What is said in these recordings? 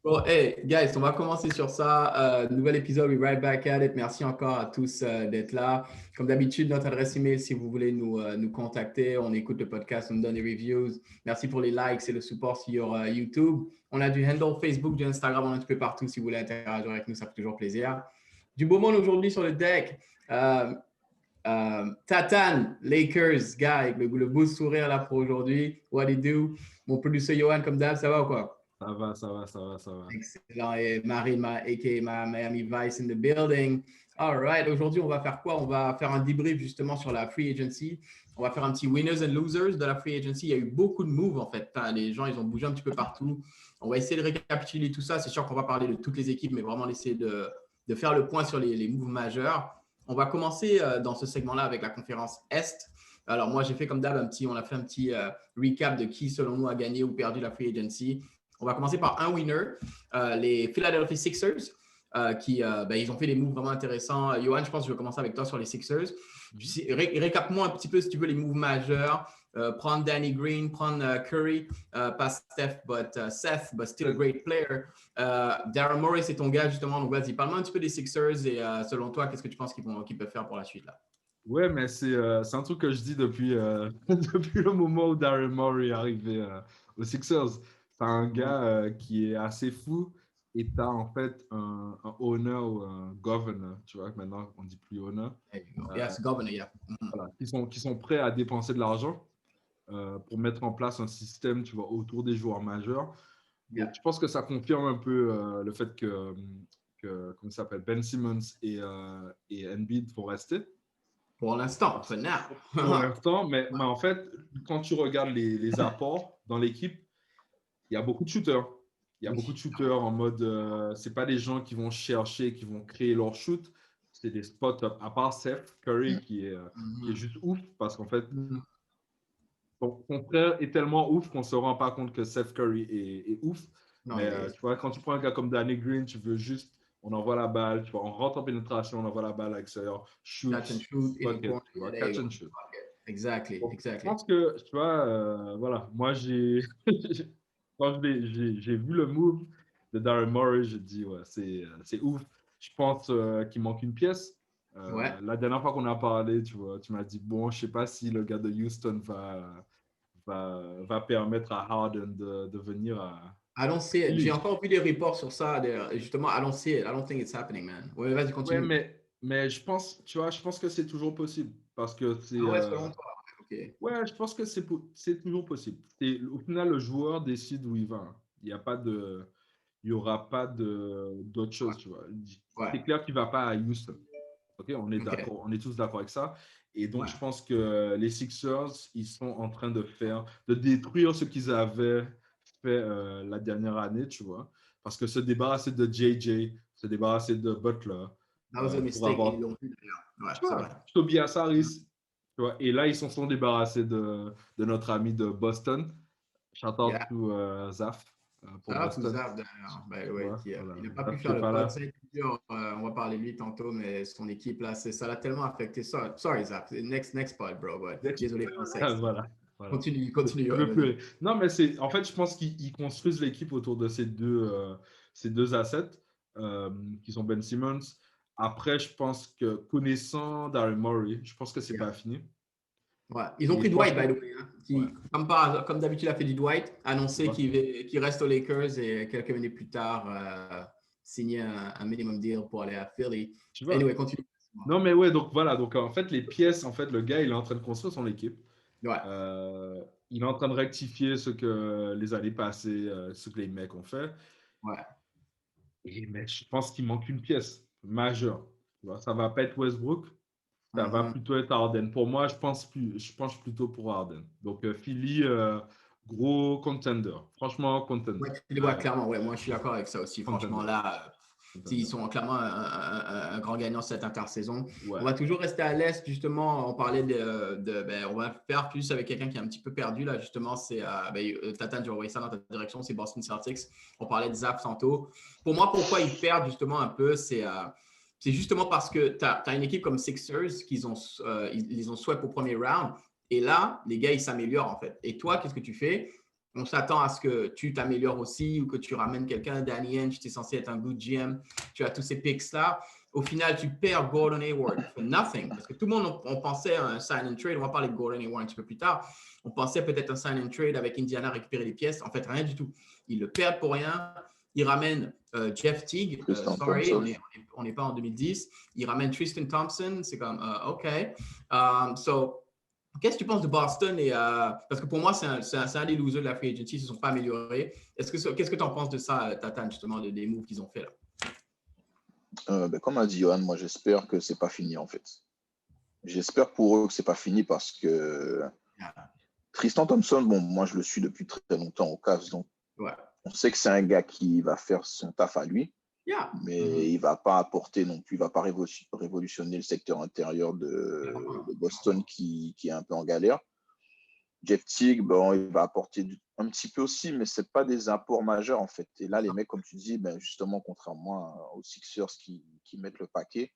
Bon, hey, guys, on va commencer sur ça. Nouvel épisode, we right back at it. Merci encore à tous d'être là. Comme d'habitude, notre adresse email, si vous voulez nous contacter, on écoute le podcast, on donne des reviews. Merci pour les likes et le support sur YouTube. On a du handle Facebook, du Instagram, on est un petit peu partout. Si vous voulez interagir avec nous, ça fait toujours plaisir. Du beau monde aujourd'hui sur le deck. Tatan, Lakers, guy, avec le beau sourire là pour aujourd'hui. What do you do? Mon producer Johan, comme d'hab, ça va ou quoi? Ça va. Excellent. Et Marie, a.k.a. Miami Vice in the building. All right. Aujourd'hui, on va faire quoi? On va faire un débrief justement sur la free agency. On va faire un petit winners and losers de la free agency. Il y a eu beaucoup de moves en fait. Les gens, ils ont bougé un petit peu partout. On va essayer de récapituler tout ça. C'est sûr qu'on va parler de toutes les équipes, mais vraiment essayer de faire le point sur les moves majeurs. On va commencer dans ce segment-là avec la conférence Est. Alors, moi, j'ai fait comme d'hab on a fait un petit recap de qui, selon nous, a gagné ou perdu la free agency. On va commencer par un winner, les Philadelphia Sixers, ils ont fait des moves vraiment intéressants. Johan, je pense que je vais commencer avec toi sur les Sixers. Récap-moi un petit peu, si tu veux, les moves majeurs. Prendre Danny Green, prendre Curry, pas Seth, but still a great player. Daryl Morey, c'est ton gars, justement. Donc, vas-y, parle-moi un petit peu des Sixers et selon toi, qu'est-ce que tu penses qu'ils peuvent faire pour la suite là? Ouais, mais c'est un truc que je dis depuis, depuis le moment où Daryl Morey est arrivé aux Sixers. C'est un gars qui est assez fou et tu as en fait un owner ou un governor, tu vois, maintenant on dit plus owner. Yes, governor, yeah. Voilà, qui sont prêts à dépenser de l'argent pour mettre en place un système, tu vois, autour des joueurs majeurs. Yeah. Donc, je pense que ça confirme un peu le fait comment ça s'appelle, Ben Simmons et Embiid vont rester. Pour l'instant, for now. Pour l'instant, mais en fait, quand tu regardes les apports dans l'équipe, il y a beaucoup de shooters. Il y a beaucoup de shooters en mode, c'est pas des gens qui vont chercher, qui vont créer leur shoot. C'est des spots up. À part Seth Curry qui est juste ouf parce qu'en fait, ton frère est tellement ouf qu'on se rend pas compte que Seth Curry est ouf. Non, mais tu vois, quand tu prends un gars comme Danny Green, tu veux juste, on envoie la balle, tu vois, on rentre en pénétration, on envoie la balle à l'extérieur, shoot, catch and shoot, bucket, tu vois, catch and shoot. Exactly, Donc, exactly. je pense que, tu vois, voilà, moi, quand j'ai vu le move de Daryl Morey, j'ai dit, ouais, c'est ouf. Je pense qu'il manque une pièce. Ouais. La dernière fois qu'on a parlé, tu vois, tu m'as dit, bon, je sais pas si le gars de Houston va permettre à Harden de venir à... I don't see it. J'ai encore vu des reports sur ça. Justement, I don't see it. I don't think it's happening, man. Ouais, vas-y, continue. Ouais, mais je pense, tu vois, je pense que c'est toujours possible. Parce que c'est... Ah ouais, selon toi. OK. Ouais, je pense que c'est toujours possible. Au final, le joueur décide où il va. Il n'y a pas de... Il n'y aura pas d'autre chose, tu vois. Ouais. C'est clair qu'il ne va pas à Houston. OK, on est OK. d'accord, on est tous d'accord avec ça. Et donc, Ouais. je pense que les Sixers, ils sont en train de détruire ce qu'ils avaient fait la dernière année, tu vois. Parce que se débarrasser de JJ, se débarrasser de Butler, That was a pour mistake. avoir, Ils l'ont vu d'ailleurs. Ouais, tu c'est vois, vrai. Tobias Harris, tu vois. Et là, ils sont débarrassés de notre ami de Boston. Shout out Yeah. to Zaf pour Ça, tout Boston. ça, d'ailleurs. Ben, Tu ouais, vois, voilà. il n'a pas pu Zaf qui faire est le pas pod. là. C'est dur. On va parler de lui tantôt, mais son équipe, là, ça l'a tellement affecté. Sorry, Zach. Next pod, bro. But désolé, français. Voilà. Continue. Je veux pleurer. Non, mais en fait, je pense qu'ils construisent l'équipe autour de ces deux assets qui sont Ben Simmons. Après, je pense que connaissant Daryl Morey, je pense que c'est pas fini. Ouais. Ils ont pris Dwight, by the way, hein, qui, ouais. comme d'habitude, a fait du Dwight, annoncé qu'il reste aux Lakers et quelques minutes plus tard, signé un minimum deal pour aller à Philly. Tu vois? Anyway, continue. Non, mais ouais, donc voilà. Donc en fait, les pièces, en fait, le gars, il est en train de construire son équipe. Ouais. Il est en train de rectifier ce que les années passées, ce que les mecs ont fait. Ouais. Mais je pense qu'il manque une pièce majeure. Tu vois, ça va pas être Westbrook. Ça va plutôt être Harden. Pour moi, je pense plutôt pour Harden. Donc, Philly, gros contender. Franchement, contender. Ouais, clairement, ouais, moi je suis d'accord avec ça aussi. Contender. Franchement, là, ils sont clairement un grand gagnant cette intersaison. Ouais. On va toujours rester à l'Est, justement. On parlait on va faire plus avec quelqu'un qui est un petit peu perdu, là, justement. C'est Tatan, j'ai envoyé ça dans ta direction, c'est Boston Celtics. On parlait de Zap tantôt. Pour moi, pourquoi ils perdent justement un peu, c'est justement parce que tu as une équipe comme Sixers ils les ont swept au premier round. Et là, les gars, ils s'améliorent en fait. Et toi, qu'est-ce que tu fais? On s'attend à ce que tu t'améliores aussi ou que tu ramènes quelqu'un. Danny Ainge, tu es censé être un good GM. Tu as tous ces picks-là. Au final, tu perds Gordon Hayward for nothing. Parce que tout le monde, on pensait à un sign and trade. On va parler de Gordon Hayward un petit peu plus tard. On pensait peut-être un sign and trade avec Indiana récupérer les pièces. En fait, rien du tout. Ils le perdent pour rien. Ils ramènent Jeff Teague. Sorry, on n'est pas en 2010. Ils ramènent Tristan Thompson. C'est comme, OK. Qu'est-ce que tu penses de Boston? Parce que pour moi, c'est un des losers de la free agency. Ils ne se sont pas améliorés. Qu'est-ce que tu en penses de ça, Tatane, justement, des moves qu'ils ont fait là? Comme a dit Johan, moi, j'espère que ce n'est pas fini, en fait. J'espère pour eux que ce n'est pas fini parce que Tristan Thompson, bon, moi, je le suis depuis très longtemps au Cavs. Donc, on sait que c'est un gars qui va faire son taf à lui. Mais il ne va pas apporter non plus, il ne va pas révolutionner le secteur intérieur de Boston qui est un peu en galère. Jeff Teague, bon, il va apporter un petit peu aussi, mais ce n'est pas des apports majeurs en fait. Et là, les mecs, comme tu dis, justement, contrairement aux Sixers qui mettent le paquet,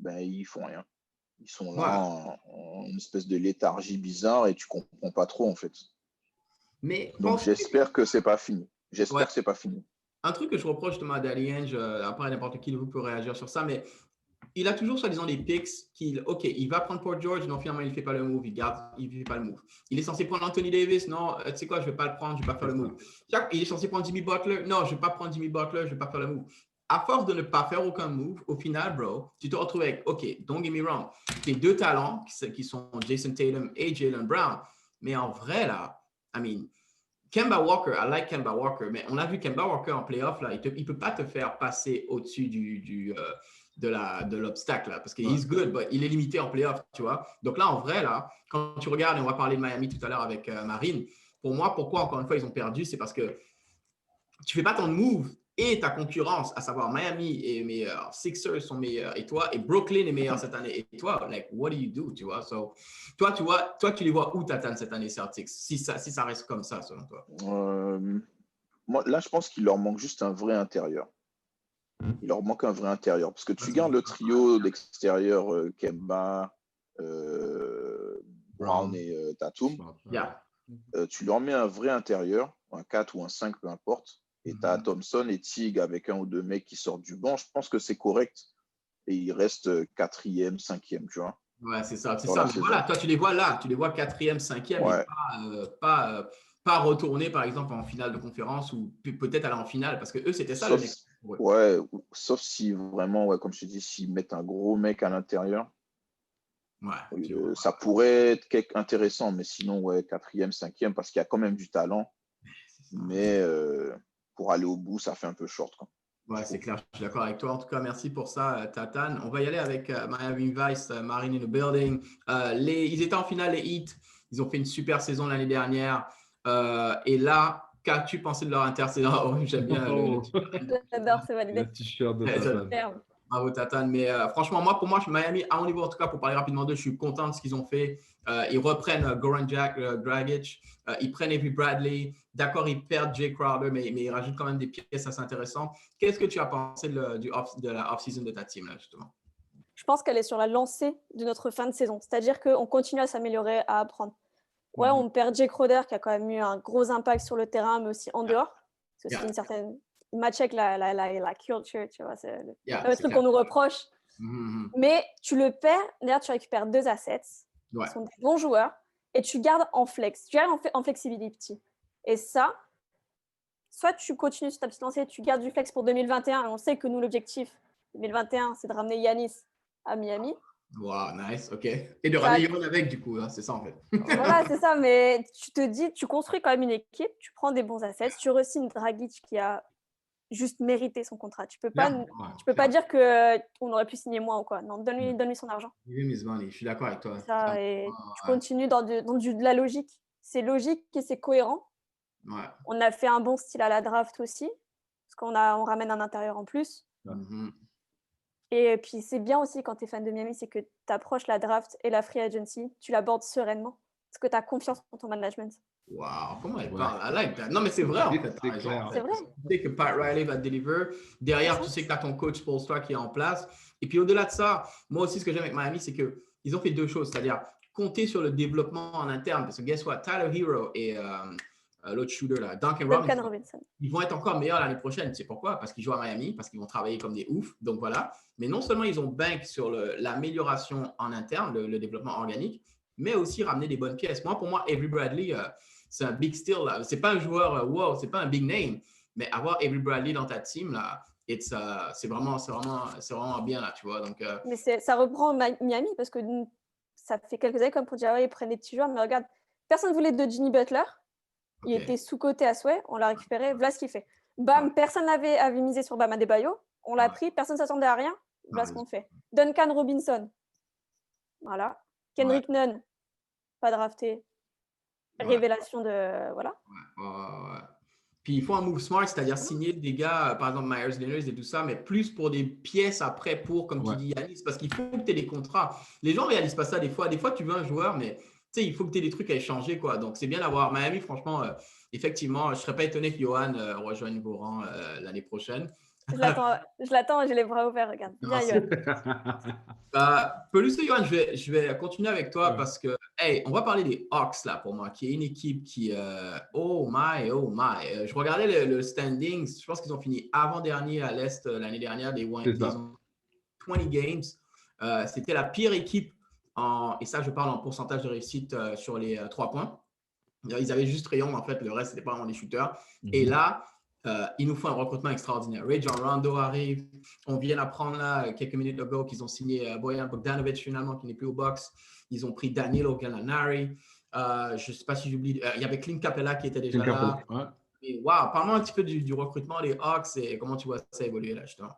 ils ne font rien. Ils sont là en une espèce de léthargie bizarre et tu ne comprends pas trop en fait. Donc j'espère que ce n'est pas fini. J'espère que ce n'est pas fini. Un truc que je reproche justement à Danny Ainge, après n'importe qui de vous peut réagir sur ça, mais il a toujours soi-disant des picks il va prendre Paul George, non, finalement, il ne fait pas le move, il ne fait pas le move. Il est censé prendre Anthony Davis, non, tu sais quoi, je ne vais pas le prendre, je ne vais pas faire le move. Il est censé prendre Jimmy Butler, non, je ne vais pas prendre Jimmy Butler, je ne vais pas faire le move. À force de ne pas faire aucun move, au final, bro, tu te retrouves avec, OK, don't get me wrong, tes deux talents qui sont Jason Tatum et Jaylen Brown, mais en vrai, là, Kemba Walker, I like Kemba Walker, mais on a vu Kemba Walker en playoff, là, il ne peut pas te faire passer au-dessus de l'obstacle, là, parce qu'il est good, but il est limité en playoff, tu vois. Donc là, en vrai, là, quand tu regardes, et on va parler de Miami tout à l'heure avec Marine, pour moi, pourquoi, encore une fois, ils ont perdu, c'est parce que tu ne fais pas ton move et ta concurrence, à savoir Miami est meilleur, Sixers sont meilleurs et toi, et Brooklyn est meilleur cette année. Et toi, like, what do you do, tu vois? So, toi, tu les vois où t'attends cette année, Celtics, si ça reste comme ça, selon toi? Moi, là, je pense qu'il leur manque juste un vrai intérieur. Il leur manque un vrai intérieur. Parce que tu gardes le trio d'extérieur, Kemba, Brown et Tatum. Tu leur mets un vrai intérieur, un 4 ou un 5, peu importe. Et tu as Thompson et Teague avec un ou deux mecs qui sortent du banc. Je pense que c'est correct. Et ils restent 4e, 5e, tu vois. Ouais, c'est ça. Voilà, toi, tu les vois là. Tu les vois 4e, 5e, et pas retourner, par exemple, en finale de conférence ou peut-être aller en finale. Parce que eux, c'était ça. Sauf si vraiment, comme je te dis, s'ils mettent un gros mec à l'intérieur. Ça pourrait être intéressant. Mais sinon, 4e, 5e, parce qu'il y a quand même du talent. Mais pour aller au bout, ça fait un peu short. Ouais, c'est clair, je suis d'accord avec toi. En tout cas, merci pour ça, Tatane. On va y aller avec Miami Vice, Marine in the building. Ils étaient en finale, les Heat. Ils ont fait une super saison l'année dernière. Et là, qu'as-tu pensé de leur intersaison? Oh, j'aime bien J'adore, c'est validé. Le t-shirt de Tatane. Bravo, Tatane. Mais franchement, pour moi, Miami, à mon niveau, en tout cas, pour parler rapidement d'eux, je suis content de ce qu'ils ont fait. Ils reprennent Goran Dragic. Ils prennent Avery Bradley. D'accord, ils perdent Jay Crowder, mais ils rajoutent quand même des pièces assez intéressantes. Qu'est-ce que tu as pensé de la off-season de ta team, là, justement? Je pense qu'elle est sur la lancée de notre fin de saison. C'est-à-dire qu'on continue à s'améliorer, à apprendre. Ouais, on perd Jay Crowder, qui a quand même eu un gros impact sur le terrain, mais aussi en dehors. C'est aussi une certaine... Il match avec la culture, tu vois. C'est le truc qu'on nous reproche. Mais tu le perds. D'ailleurs, tu récupères 2 assets. Qui sont des bons joueurs. Et tu gardes en flex. Tu gardes en flexibility. Et ça, soit tu continues sur ta petite lancée, tu gardes du flex pour 2021. Et on sait que nous, l'objectif 2021, c'est de ramener Giannis à Miami. Wow, nice, OK. Et de ramener Johan avec, du coup, hein, c'est ça, en fait. Voilà, c'est ça. Mais tu te dis, tu construis quand même une équipe, tu prends des bons assets, tu re-signes Dragic qui a juste mérité son contrat. Tu peux pas dire qu'on aurait pu signer moins ou quoi. Non, donne-lui son argent. Je suis d'accord avec toi. Ça, et tu continues dans de la logique. C'est logique et c'est cohérent. Ouais. On a fait un bon style à la draft aussi, parce qu'on ramène un intérieur en plus. Et puis, c'est bien aussi quand tu es fan de Miami, c'est que tu approches la draft et la free agency, tu l'abordes sereinement, parce que tu as confiance en ton management. Wow, comment elle parle? I like that. Non, mais c'est vrai, en fait. C'est clair. C'est vrai. Tu sais que Pat Riley va deliver. Derrière, tu sais que tu as ton coach Spoelstra qui est en place. Et puis, au-delà de ça, moi aussi, ce que j'aime avec Miami, c'est qu'ils ont fait 2 choses, c'est-à-dire compter sur le développement en interne. Parce que, guess what? Tyler Hero et l'autre shooter, là, Duncan Robinson. Ils vont être encore meilleurs l'année prochaine. Tu sais pourquoi? Parce qu'ils jouent à Miami, parce qu'ils vont travailler comme des oufs. Donc voilà. Mais non seulement ils ont bank sur l'amélioration en interne, le développement organique, mais aussi ramener des bonnes pièces. Pour moi, Avery Bradley, c'est un big steal. Ce n'est pas un joueur, wow, ce n'est pas un big name, mais avoir Avery Bradley dans ta team, là, c'est vraiment bien, là, tu vois. Donc, mais ça reprend Miami parce que ça fait quelques années, comme pour dire, ils prennent des petits joueurs, mais regarde, personne ne voulait de Jimmy Butler. Il était sous-coté à souhait, on l'a récupéré, voilà ce qu'il fait. Bam, personne n'avait misé sur Bam Adebayo, on l'a pris, personne ne s'attendait à rien, voilà ce qu'on fait. Duncan Robinson, voilà. Kendrick Nunn, pas drafté, révélation de… Voilà. Puis il faut un move smart, c'est-à-dire signer des gars, par exemple Myers Leonard et tout ça, mais plus pour des pièces après pour, comme tu dis, Yanis, parce qu'il faut que tu aies des contrats. Les gens ne réalisent pas ça des fois. Des fois, tu veux un joueur, mais il faut que tu aies des trucs à échanger, quoi. Donc, c'est bien d'avoir Miami, franchement, effectivement, je ne serais pas étonné que Johan rejoigne vos rangs l'année prochaine. Je l'attends, j'ai les bras ouverts, regarde. Viens, Johan. Peluso, Johan, je vais continuer avec toi parce que, hey, on va parler des Hawks, là, pour moi, qui est une équipe qui, oh my. Je regardais le standings, je pense qu'ils ont fini avant-dernier à l'Est l'année dernière, ils ont 20 games. C'était la pire équipe, et ça, je parle en pourcentage de réussite sur les 3 points. Ils avaient juste Rayon, en fait, le reste, c'était pas vraiment des shooters. Et là, il nous faut un recrutement extraordinaire. Rajon Rondo arrive. On vient d'apprendre là, quelques minutes ago qu'ils ont signé Bojan Bogdanovic finalement, qui n'est plus au Bucks. Ils ont pris Danilo Gallinari. Je ne sais pas si j'oublie. Il y avait Clint Capella qui était déjà là. Et wow, parle-moi un petit peu du recrutement des Hawks et comment tu vois ça évoluer là, justement.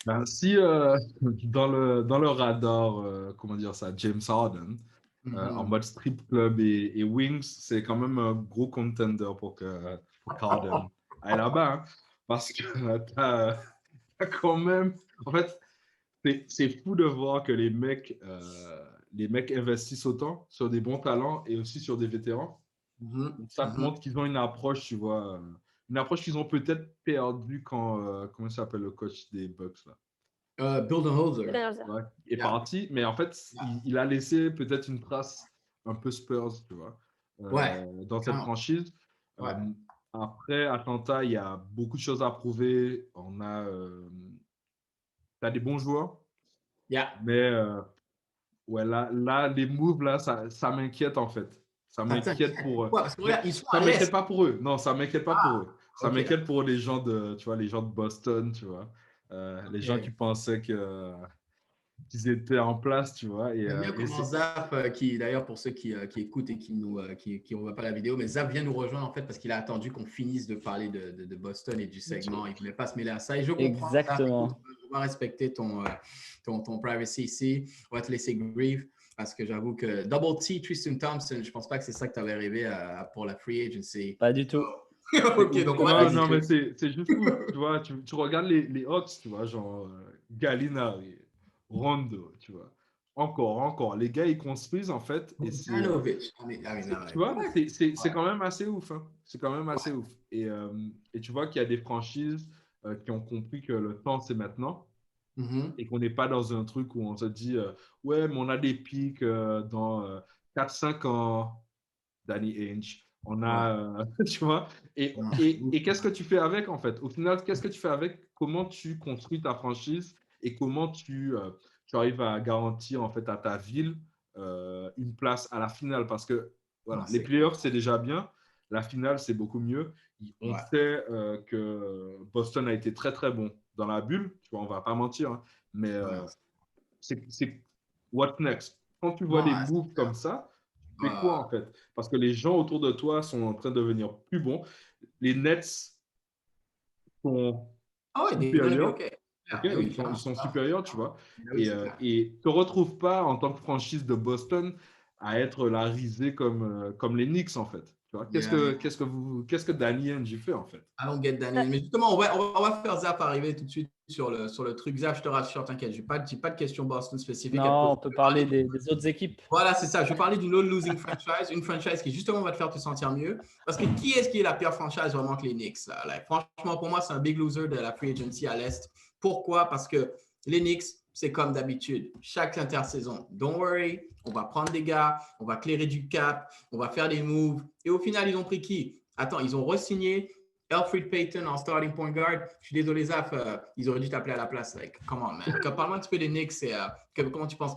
Ben, si dans le radar, comment dire ça, James Harden, en mode strip club et wings, c'est quand même un gros contender pour Harden aille là-bas, hein, parce que t'as quand même, en fait, c'est fou de voir que les mecs investissent autant sur des bons talents et aussi sur des vétérans. Ça te montre qu'ils ont une approche, tu vois, une approche qu'ils ont peut-être perdue quand, comment ça s'appelle le coach des Bucks là? Budenholzer est parti, mais en fait, il a laissé peut-être une trace un peu Spurs, tu vois, dans cette franchise. Après, Atlanta, il y a beaucoup de choses à prouver. On a t'as des bons joueurs, mais là, les moves, là, ça m'inquiète en fait. Ça m'inquiète pour eux. Ça m'inquiète pas pour eux. Non, ça m'inquiète pas pour eux. Ça m'inquiète pour les gens les gens de Boston, tu vois. Les gens qui pensaient qu'ils étaient en place, tu vois. Et Zap, qui d'ailleurs pour ceux qui écoutent et qui ne voient pas la vidéo, mais Zap vient nous rejoindre en fait parce qu'il a attendu qu'on finisse de parler de Boston et du segment. Il ne voulait pas se mêler à ça. Et je comprends. Exactement. Zap, on va respecter ton privacy ici. On va te laisser grieve parce que j'avoue que Double T, Tristan Thompson, je ne pense pas que c'est ça que tu avais rêvé pour la free agency. Pas du tout. Ok, donc on va non, mais c'est juste fou, tu vois. Tu regardes les Hawks, tu vois, genre Gallinari, Rondo, tu vois. Encore. Les gars, ils construisent en fait. Et tu vois, c'est quand même assez ouf. Hein. C'est quand même assez ouf. Et tu vois qu'il y a des franchises qui ont compris que le temps, c'est maintenant. Et qu'on n'est pas dans un truc où on se dit ouais, mais on a des pics dans 4-5 ans, Danny Ainge. On a, tu vois, et qu'est-ce que tu fais avec en fait? Au final, qu'est-ce que tu fais avec? Comment tu construis ta franchise et comment tu arrives à garantir en fait à ta ville une place à la finale? Parce que voilà, les playoffs, c'est déjà bien. La finale, c'est beaucoup mieux. On sait que Boston a été très, très bon dans la bulle. Tu vois, on ne va pas mentir. Hein, mais c'est what next? Quand tu vois des moves comme ça, tu fais quoi en fait? Parce que les gens autour de toi sont en train de devenir plus bons. Les Nets sont supérieurs. Ils sont supérieurs, tu vois. Et ne te retrouve pas en tant que franchise de Boston à être la risée comme les Knicks en fait. Qu'est-ce que Danny Ainge fait en fait? I don't get Danny. Mais justement, on va faire Zap arriver tout de suite sur le truc. Zap, je te rassure, t'inquiète, je n'ai pas de questions Boston spécifiques. Non, on peut parler des autres équipes. Voilà, c'est ça. Je vais parler d'une autre losing franchise, une franchise qui justement va te faire te sentir mieux. Parce que qui est la pire franchise vraiment que les Knicks? Là? Franchement, pour moi, c'est un big loser de la free agency à l'Est. Pourquoi? Parce que les Knicks, c'est comme d'habitude, chaque intersaison. Don't worry, on va prendre des gars, on va clairer du cap, on va faire des moves. Et au final, ils ont pris qui? Attends, ils ont re-signé Elfrid Payton en starting point guard. Je suis désolé, Zaf, ils auraient dû t'appeler à la place. Like, come on, man. Parle-moi un petit peu des Knicks. Comment tu penses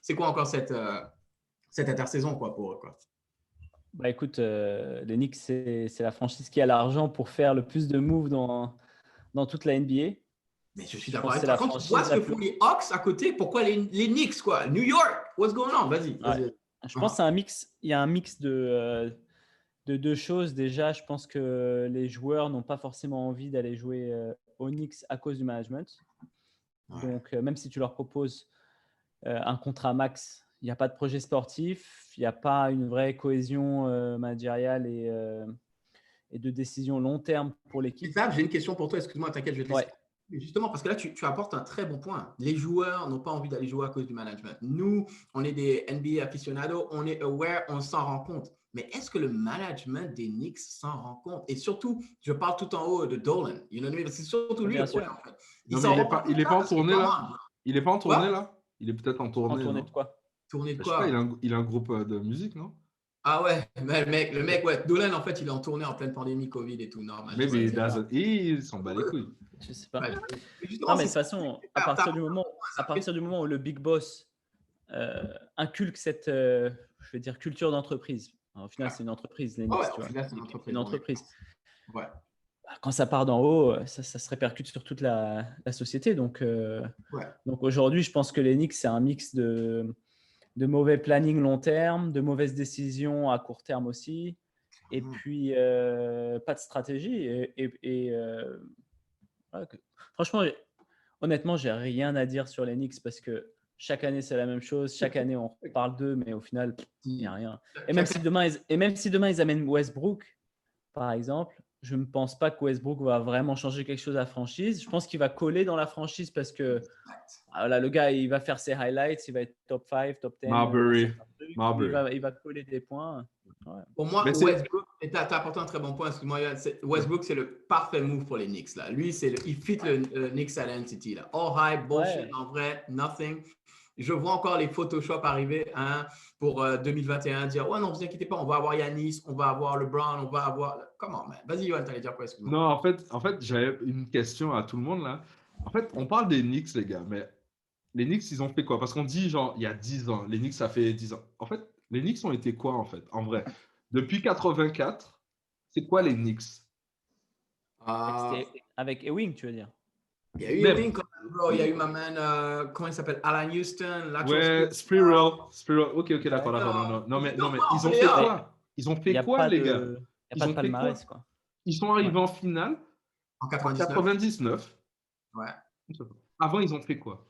c'est quoi encore cette intersaison quoi, pour eux, quoi? Bah écoute, les Knicks, c'est la franchise qui a l'argent pour faire le plus de moves dans toute la NBA. Mais je suis Je d'accord pense avec que toi. c'est la Quand tu vois ce que franchise font les Hawks à côté, pourquoi les Knicks, quoi? New York, what's going on? Vas-y. Ouais. Je pense que c'est un mix. Il y a un mix de deux choses. Déjà, je pense que les joueurs n'ont pas forcément envie d'aller jouer aux Knicks à cause du management. Ouais. Donc, même si tu leur proposes un contrat max, il n'y a pas de projet sportif, il n'y a pas une vraie cohésion managériale et de décision long terme pour l'équipe. Zaf, j'ai une question pour toi. Excuse-moi, t'inquiète, je vais te laisser. Ouais. Justement, parce que là, tu apportes un très bon point. Les joueurs n'ont pas envie d'aller jouer à cause du management. Nous, on est des NBA aficionados, on est aware, on s'en rend compte. Mais est-ce que le management des Knicks s'en rend compte? Et surtout, je parle tout en haut de Dolan. You know what I mean? C'est surtout lui Bien le problème, sûr. en fait. Non, mais il n'est pas en tournée là. Il n'est pas en tournée là. Il est peut-être en tournée. En tournée non de quoi? Tournée de Je sais pas, quoi? il a un groupe de musique, non? Ah ouais, mais le mec, ouais. Dolan, en fait, il est en tournée en pleine pandémie Covid et tout, normal. Mais il s'en bat les couilles. Je sais pas. Ouais. Non, mais de toute façon, à partir du moment où le big boss inculque cette, je vais dire, culture d'entreprise. Au final, c'est une entreprise, les Knicks, tu vois. C'est une entreprise. Ouais. Quand ça part d'en haut, ça se répercute sur toute la société. Donc aujourd'hui, je pense que les Knicks, c'est un mix de mauvais planning long terme, de mauvaises décisions à court terme aussi, et puis pas de stratégie. Franchement, honnêtement, j'ai rien à dire sur les Knicks parce que chaque année, c'est la même chose. Chaque année, on parle d'eux, mais au final, il n'y a rien. Et même si demain, ils amènent Westbrook, par exemple, je ne pense pas que Westbrook va vraiment changer quelque chose à la franchise. Je pense qu'il va coller dans la franchise parce que voilà, le gars, il va faire ses highlights, il va être top 5, top 10. Marbury. Il va coller des points. Ouais. Pour moi, Westbrook, tu as apporté un très bon point, excuse-moi, Westbrook, c'est le parfait move pour les Knicks. Là. Lui, il fit le Knicks identity. Là. All hype, bullshit, en vrai, nothing. Je vois encore les Photoshop arriver pour 2021, dire « Ouais, non, vous inquiétez pas, on va avoir Giannis, on va avoir LeBron, on va avoir… » Comment, man? Vas-y, Yoann, t'allais dire quoi, excuse-moi. Non, en fait j'avais une question à tout le monde, là. En fait, on parle des Knicks, les gars, mais les Knicks, ils ont fait quoi? Parce qu'on dit, genre, il y a 10 ans, les Knicks, ça fait 10 ans. En fait, les Knicks ont été quoi, en fait? En vrai, depuis 84, c'est quoi les Knicks? Avec Ewing, tu veux dire? Il y a eu Ewing, bro. Il y a eu ma man, comment il s'appelle? Alan Houston. Ouais, Spiral. Ok, d'accord. Non, mais ils ont fait quoi? Ils ont fait quoi, les gars? Il n'y a pas de palmarès, quoi. Ils sont arrivés en finale en 99. Ouais. Avant, ils ont fait quoi?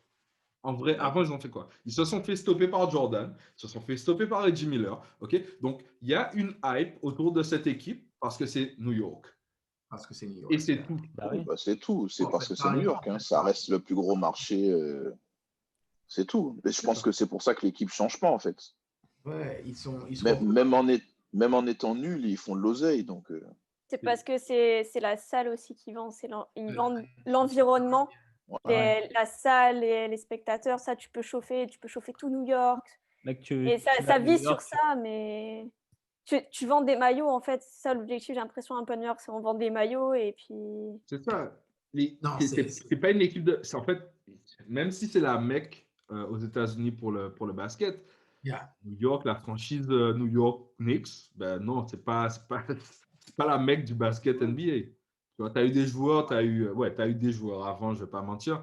En vrai, avant, ils ont fait quoi? Ils se sont fait stopper par Jordan, ils se sont fait stopper par Reggie Miller. Ok, donc il y a une hype autour de cette équipe parce que c'est New York. Parce que c'est New York. Et c'est tout. C'est tout. C'est parce que c'est New York. Hein. Ça reste le plus gros marché. C'est tout. Mais je pense que c'est pour ça que l'équipe ne change pas, en fait. Ouais, ils sont... Même en étant nuls, ils font de l'oseille. Donc, c'est parce que c'est la salle aussi qui vend. Ils vendent l'environnement, la salle, les spectateurs. Ça, tu peux chauffer tout New York. Et ça vit sur ça, mais tu vends des maillots, en fait. C'est ça l'objectif, j'ai l'impression, un peu New York, c'est on vend des maillots et puis… C'est ça. C'est pas une équipe de… En fait, même si c'est la Mecque aux États-Unis pour le basket, New York, la franchise New York Knicks, ben non, c'est pas la Mecque du basket NBA. Tu vois, as eu des joueurs, t'as eu des joueurs avant, je vais pas mentir.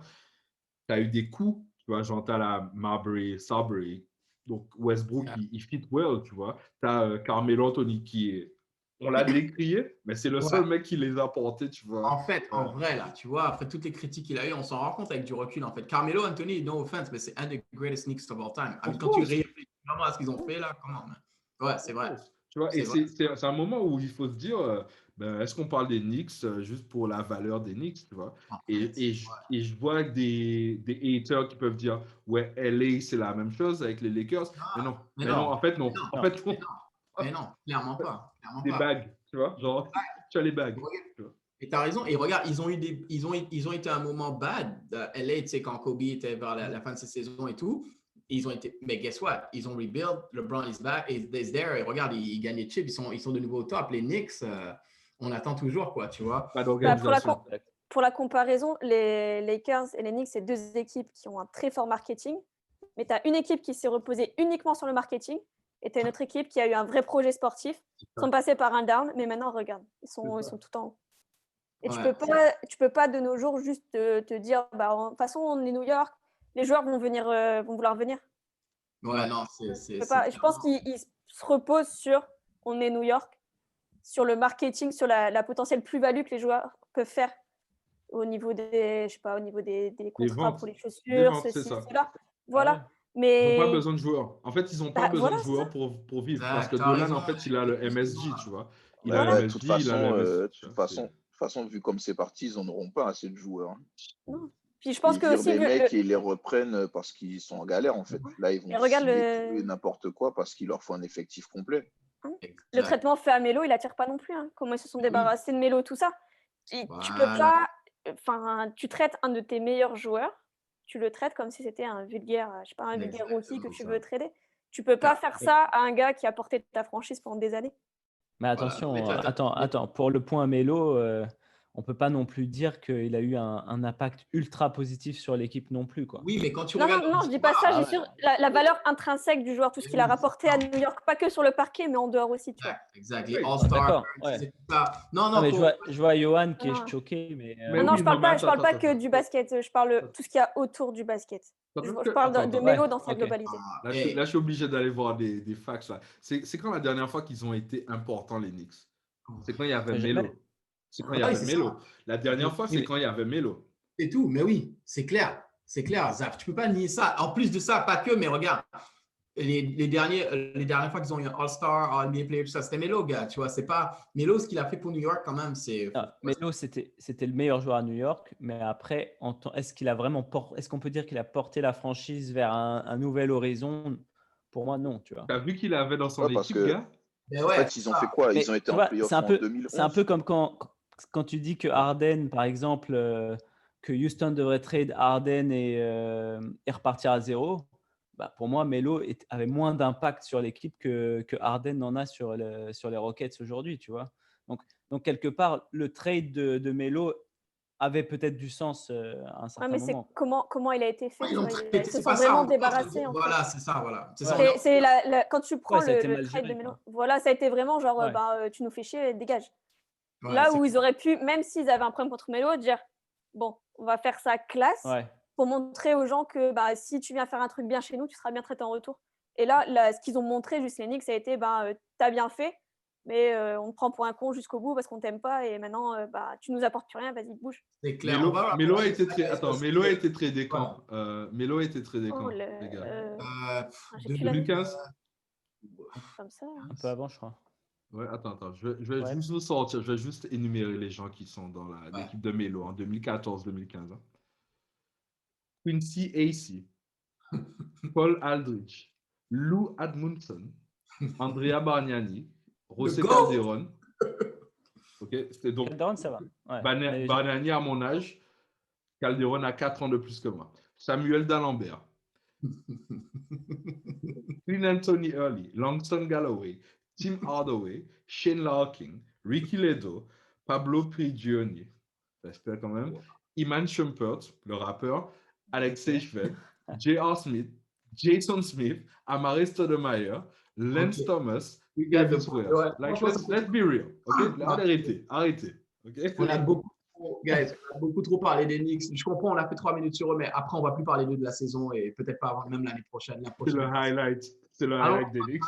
Tu as eu des coups, tu vois, genre t'as la Marbury, Sabry. Donc Westbrook, il fit well, tu vois. Tu as Carmelo Anthony qui est… On l'a décrié, mais c'est le seul mec qui les a portés, tu vois. En fait, en vrai, là, tu vois, après toutes les critiques qu'il a eues, on s'en rend compte avec du recul, en fait. Carmelo Anthony, no offense, mais c'est un des greatest Knicks of all time. Quand tu réfléchis vraiment à ce qu'ils ont fait, là, comment, man? Ouais, c'est vrai. Tu vois, et c'est un moment où il faut se dire, est-ce qu'on parle des Knicks juste pour la valeur des Knicks, tu vois? Et je vois des haters qui peuvent dire, ouais, LA, c'est la même chose avec les Lakers. Mais non, en fait, non. Mais non, clairement pas. Des bagues, tu vois? Genre, tu as les bagues. Et tu as raison. Et regarde, ils ont été à un moment bad. LA, tu sais, quand Kobe était vers la fin de sa saison et tout. ils ont été, mais guess what? Ils ont rebuild, LeBron is back, is there, et regarde, ils gagnent les chips, ils sont de nouveau au top. Les Knicks, on attend toujours, quoi, tu vois. Pas d'organisation. Pour la comparaison, les Lakers et les Knicks, c'est deux équipes qui ont un très fort marketing, mais tu as une équipe qui s'est reposée uniquement sur le marketing, et tu as une autre équipe qui a eu un vrai projet sportif. Ils sont passés par un down, mais maintenant, regarde, ils sont tout en haut. Et tu peux pas de nos jours juste te dire, de toute façon, on est New York, les joueurs vont vouloir venir. Ouais, non, je pense qu'ils se reposent sur, on est New York, sur le marketing, sur la potentielle plus-value que les joueurs peuvent faire au niveau des contrats pour les chaussures, ceci, cela. Voilà. Mais... Ils n'ont pas besoin de joueurs. En fait, ils n'ont pas besoin de joueurs pour vivre. Parce que Dolan, en fait, il a le MSG, tu vois. De toute façon, vu comme c'est parti, ils n'en auront pas assez de joueurs. Non. Puis je pense ils que aussi des mecs et ils les reprennent parce qu'ils sont en galère, en fait. Là, ils vont signer n'importe quoi parce qu'il leur faut un effectif complet. Le traitement fait à Melo, il attire pas non plus. Comment ils se sont débarrassés de Melo, tout ça. Tu peux pas... tu traites un de tes meilleurs joueurs, tu le traites comme si c'était un vulgaire, vulgaire rookie que tu veux trader. Tu peux pas faire ça à un gars qui a porté ta franchise pendant des années. Mais attention, attends. Pour le point Melo, on peut pas non plus dire qu'il a eu un impact ultra positif sur l'équipe non plus, quoi. Oui, mais quand tu regardes... Non, je dis pas ça. J'ai sûr la valeur intrinsèque du joueur, tout ce qu'il a rapporté à New York, pas que sur le parquet, mais en dehors aussi, tu vois. Exact. Les All-Stars. Non, mais je vois Johan qui est choqué, mais... Non, je parle pas que du basket. Je parle tout ce qu'il y a autour du basket. Je parle de Melo dans sa globalité. Là, je suis obligé d'aller voir des facts. C'est quand la dernière fois qu'ils ont été importants, les Knicks? C'est quand il y avait Melo. C'est quand il y avait Melo. La dernière fois, c'est quand il y avait Melo. C'est tout, mais oui, c'est clair. C'est clair, Zaf. Tu ne peux pas nier ça. En plus de ça, pas que, mais regarde, les dernières fois qu'ils ont eu un All-Star, All-NBA Player, tout ça, c'était Melo, gars. Tu vois, c'est pas Melo, ce qu'il a fait pour New York, quand même. Melo, c'était le meilleur joueur à New York, mais après, est-ce qu'on peut dire qu'il a porté la franchise vers un nouvel horizon? Pour moi, non, tu vois. Tu as vu qu'il avait dans son équipe, gars? En fait, ils ont fait quoi? Ils ont été en playoff en 2011. C'est un peu comme quand tu dis que Harden, par exemple, que Houston devrait trade Harden et repartir à zéro. Bah, pour moi, Melo avait moins d'impact sur l'équipe que Harden en a sur les Rockets aujourd'hui, tu vois. Donc, quelque part, le trade de Melo avait peut-être du sens à un certain moment. Mais c'est comment il a été fait. Ils se sont vraiment débarrassés. Voilà, c'est ça, voilà. Quand tu prends le trade de Melo, voilà, ça a été vraiment genre, tu nous fais chier, dégage. Là où ils auraient pu, même s'ils avaient un problème contre Melo, dire, bon, on va faire ça classe pour montrer aux gens que si tu viens faire un truc bien chez nous, tu seras bien traité en retour. Et là ce qu'ils ont montré, juste les Knicks, ça a été, t'as bien fait, mais on te prend pour un con jusqu'au bout parce qu'on t'aime pas et maintenant tu nous apportes plus rien, vas-y bouge. C'est clair. Melo a été tradé quand? Melo a été tradé quand, les gars? 2015. Comme ça. Un peu avant, je crois. Ouais, attends, je vais juste vous sortir, je vais juste énumérer les gens qui sont dans l'équipe de Melo en 2014-2015. Quincy Acey, Paul Aldridge, Lou Admundson, Andrea Bargnani, José Calderon. Ok, c'était donc Calderon, ça va. Ouais, Bargnani à mon âge, Calderon a 4 ans de plus que moi. Samuel D'Alembert, Clint Anthony Early, Langston Galloway, Tim Hardaway, Shane Larkin, Ricky Ledo, Pablo Prigioni, j'espère quand même, Iman Shumpert, le rappeur, Alexei Shved, J.R. Smith, Jason Smith, Amare Stoudemire, Lance Thomas, Kevin Swears. Let's be real. Okay? Arrêtez. Okay? On a beaucoup trop parlé des Knicks. Je comprends, on a fait 3 minutes sur eux, mais après, on ne va plus parler d'eux de la saison et peut-être pas avant même l'année prochaine. C'est le highlight. C'est le highlight des Knicks.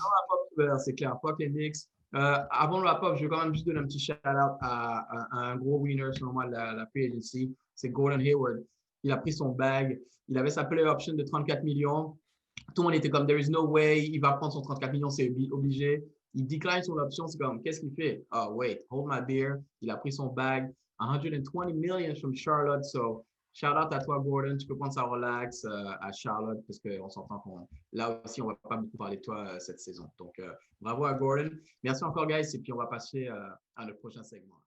C'est clair. Fuck les Knicks. Avant le wrap-up, je vais quand même juste donner un petit shout-out à un gros winner, selon moi, de la free agency. C'est Gordon Hayward. Il a pris son bag. Il avait sa play option de 34 millions. Tout le monde était comme, there is no way, il va prendre son 34 millions, c'est obligé. Il décline son option, c'est comme, qu'est-ce qu'il fait? Oh, wait, hold my beer. Il a pris son bag. 120 million from Charlotte. So, shout out à toi, Gordon. Tu peux prendre ça relax à Charlotte parce qu'on s'entend là aussi, on ne va pas beaucoup parler de toi cette saison. Donc, bravo à Gordon. Merci encore, guys. Et puis, on va passer à notre prochain segment.